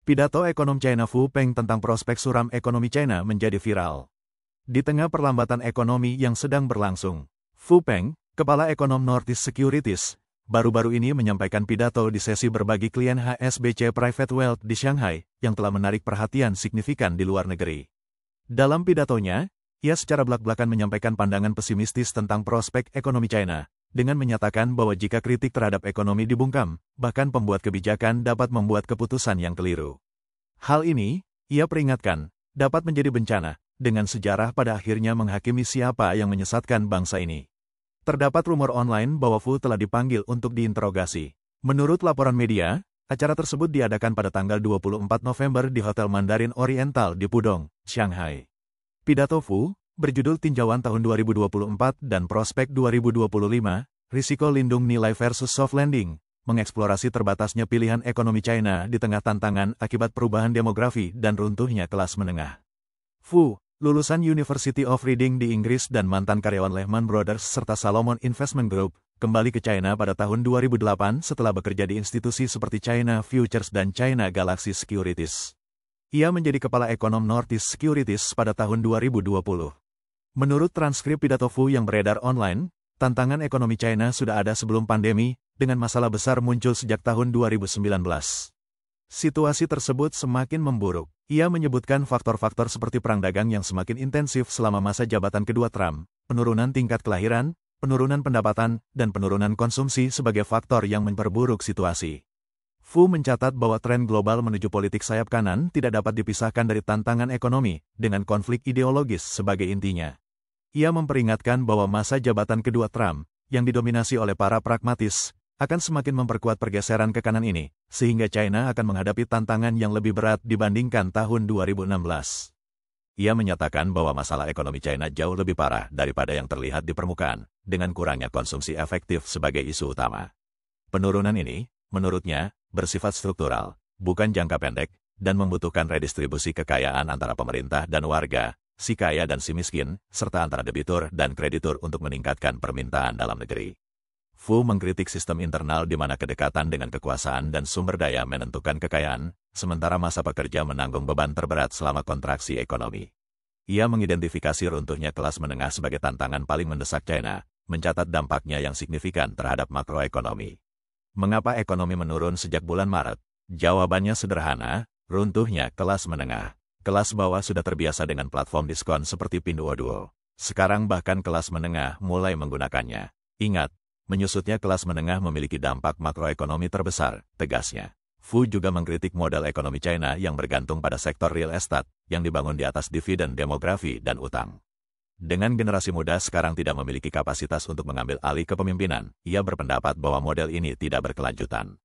Pidato ekonom China Fu Peng tentang prospek suram ekonomi China menjadi viral. Di tengah perlambatan ekonomi yang sedang berlangsung, Fu Peng, kepala ekonom Northeast Securities, baru-baru ini menyampaikan pidato di sesi berbagi klien HSBC Private Wealth di Shanghai yang telah menarik perhatian signifikan di luar negeri. Dalam pidatonya, ia secara belak-belakan menyampaikan pandangan pesimistis tentang prospek ekonomi China, dengan menyatakan bahwa jika kritik terhadap ekonomi dibungkam, bahkan pembuat kebijakan dapat membuat keputusan yang keliru. Hal ini, ia peringatkan, dapat menjadi bencana, dengan sejarah pada akhirnya menghakimi siapa yang menyesatkan bangsa ini. Terdapat rumor online bahwa Fu telah dipanggil untuk diinterogasi. Menurut laporan media, acara tersebut diadakan pada tanggal 24 November di Hotel Mandarin Oriental di Pudong, Shanghai. Pidato Fu, berjudul Tinjauan tahun 2024 dan Prospek 2025, Risiko Lindung Nilai versus Soft Landing, mengeksplorasi terbatasnya pilihan ekonomi China di tengah tantangan akibat perubahan demografi dan runtuhnya kelas menengah. Fu, lulusan University of Reading di Inggris dan mantan karyawan Lehman Brothers serta Salomon Investment Group, kembali ke China pada tahun 2008 setelah bekerja di institusi seperti China Futures dan China Galaxy Securities. Ia menjadi kepala ekonom Northeast Securities pada tahun 2020. Menurut transkrip pidato Fu yang beredar online, tantangan ekonomi China sudah ada sebelum pandemi, dengan masalah besar muncul sejak tahun 2019. Situasi tersebut semakin memburuk. Ia menyebutkan faktor-faktor seperti perang dagang yang semakin intensif selama masa jabatan kedua Trump, penurunan tingkat kelahiran, penurunan pendapatan, dan penurunan konsumsi sebagai faktor yang memperburuk situasi. Fu mencatat bahwa tren global menuju politik sayap kanan tidak dapat dipisahkan dari tantangan ekonomi, dengan konflik ideologis sebagai intinya. Ia memperingatkan bahwa masa jabatan kedua Trump, yang didominasi oleh para pragmatis, akan semakin memperkuat pergeseran ke kanan ini, sehingga China akan menghadapi tantangan yang lebih berat dibandingkan tahun 2016. Ia menyatakan bahwa masalah ekonomi China jauh lebih parah daripada yang terlihat di permukaan, dengan kurangnya konsumsi efektif sebagai isu utama. Penurunan ini, menurutnya, bersifat struktural, bukan jangka pendek, dan membutuhkan redistribusi kekayaan antara pemerintah dan warga, si kaya dan si miskin, serta antara debitur dan kreditur untuk meningkatkan permintaan dalam negeri. Fu mengkritik sistem internal di mana kedekatan dengan kekuasaan dan sumber daya menentukan kekayaan, sementara masa pekerja menanggung beban terberat selama kontraksi ekonomi. Ia mengidentifikasi runtuhnya kelas menengah sebagai tantangan paling mendesak China, mencatat dampaknya yang signifikan terhadap makroekonomi. Mengapa ekonomi menurun sejak bulan Maret? Jawabannya sederhana, runtuhnya kelas menengah. Kelas bawah sudah terbiasa dengan platform diskon seperti Pinduoduo. Sekarang bahkan kelas menengah mulai menggunakannya. Ingat, menyusutnya kelas menengah memiliki dampak makroekonomi terbesar, tegasnya. Fu juga mengkritik model ekonomi China yang bergantung pada sektor real estate, yang dibangun di atas dividen demografi dan utang. Dengan generasi muda sekarang tidak memiliki kapasitas untuk mengambil alih kepemimpinan, ia berpendapat bahwa model ini tidak berkelanjutan.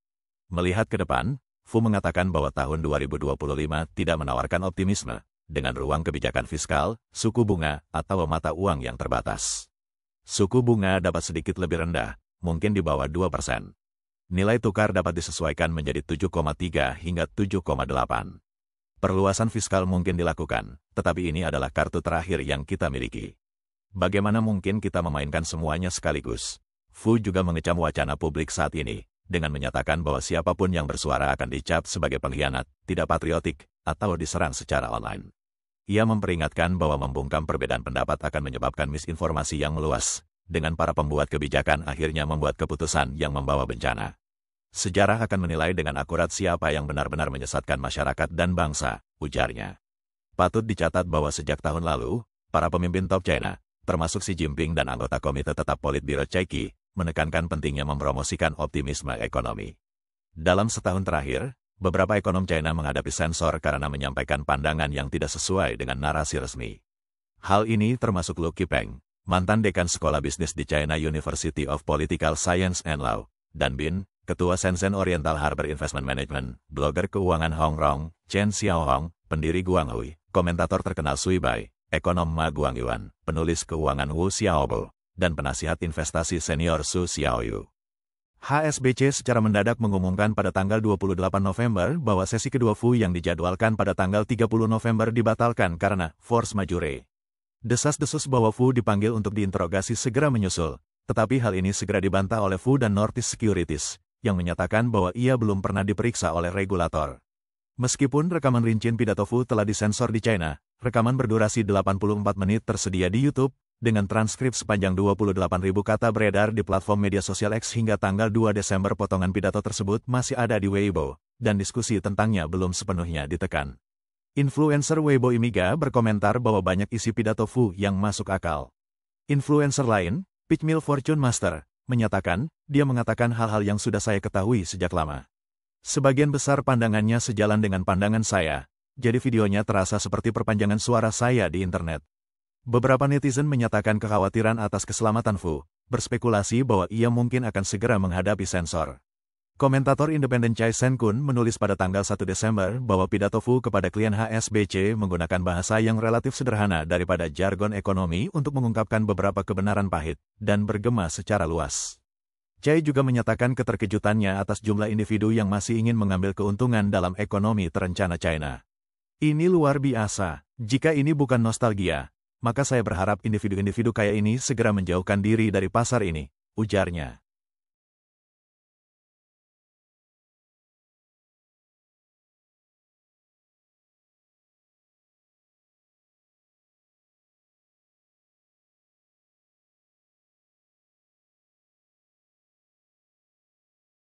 Melihat ke depan, Fu mengatakan bahwa tahun 2025 tidak menawarkan optimisme, dengan ruang kebijakan fiskal, suku bunga, atau mata uang yang terbatas. Suku bunga dapat sedikit lebih rendah, mungkin di bawah 2%. Nilai tukar dapat disesuaikan menjadi 7,3 hingga 7,8. Perluasan fiskal mungkin dilakukan, tetapi ini adalah kartu terakhir yang kita miliki. Bagaimana mungkin kita memainkan semuanya sekaligus? Fu juga mengecam wacana publik saat ini, dengan menyatakan bahwa siapapun yang bersuara akan dicap sebagai pengkhianat, tidak patriotik, atau diserang secara online. Ia memperingatkan bahwa membungkam perbedaan pendapat akan menyebabkan misinformasi yang meluas, dengan para pembuat kebijakan akhirnya membuat keputusan yang membawa bencana. Sejarah akan menilai dengan akurat siapa yang benar-benar menyesatkan masyarakat dan bangsa, ujarnya. Patut dicatat bahwa sejak tahun lalu, para pemimpin top China, termasuk Xi Jinping dan anggota Komite Tetap Politbiro Chaiqi, menekankan pentingnya mempromosikan optimisme ekonomi. Dalam setahun terakhir, beberapa ekonom China menghadapi sensor karena menyampaikan pandangan yang tidak sesuai dengan narasi resmi. Hal ini termasuk Lu Qipeng, mantan dekan Sekolah Bisnis di China University of Political Science and Law, dan Bin, ketua Shenzhen Oriental Harbor Investment Management, blogger keuangan Hong Rong, Chen Xiaohong, pendiri Guanghui, komentator terkenal Sui Bai, ekonom Ma Guangyuan, penulis keuangan Wu Xiaobo, dan penasihat investasi senior Su Xiaoyu. HSBC secara mendadak mengumumkan pada tanggal 28 November bahwa sesi kedua Fu yang dijadwalkan pada tanggal 30 November dibatalkan karena force majeure. Desas-desus bahwa Fu dipanggil untuk diinterogasi segera menyusul, tetapi hal ini segera dibantah oleh Fu dan Northeast Securities, yang menyatakan bahwa ia belum pernah diperiksa oleh regulator. Meskipun rekaman rincian pidato Fu telah disensor di China, rekaman berdurasi 84 menit tersedia di YouTube, dengan transkrip sepanjang 28.000 kata beredar di platform media sosial X hingga tanggal 2 Desember. Potongan pidato tersebut masih ada di Weibo, dan diskusi tentangnya belum sepenuhnya ditekan. Influencer Weibo Imiga berkomentar bahwa banyak isi pidato Fu yang masuk akal. Influencer lain, Pichmil Fortune Master, menyatakan, dia mengatakan hal-hal yang sudah saya ketahui sejak lama. Sebagian besar pandangannya sejalan dengan pandangan saya, jadi videonya terasa seperti perpanjangan suara saya di internet. Beberapa netizen menyatakan kekhawatiran atas keselamatan Fu, berspekulasi bahwa ia mungkin akan segera menghadapi sensor. Komentator independen Chai Sen-kun menulis pada tanggal 1 Desember bahwa pidato Fu kepada klien HSBC menggunakan bahasa yang relatif sederhana daripada jargon ekonomi untuk mengungkapkan beberapa kebenaran pahit, dan bergema secara luas. Chai juga menyatakan keterkejutannya atas jumlah individu yang masih ingin mengambil keuntungan dalam ekonomi terencana China. Ini luar biasa, jika ini bukan nostalgia, maka saya berharap individu-individu kaya ini segera menjauhkan diri dari pasar ini, ujarnya.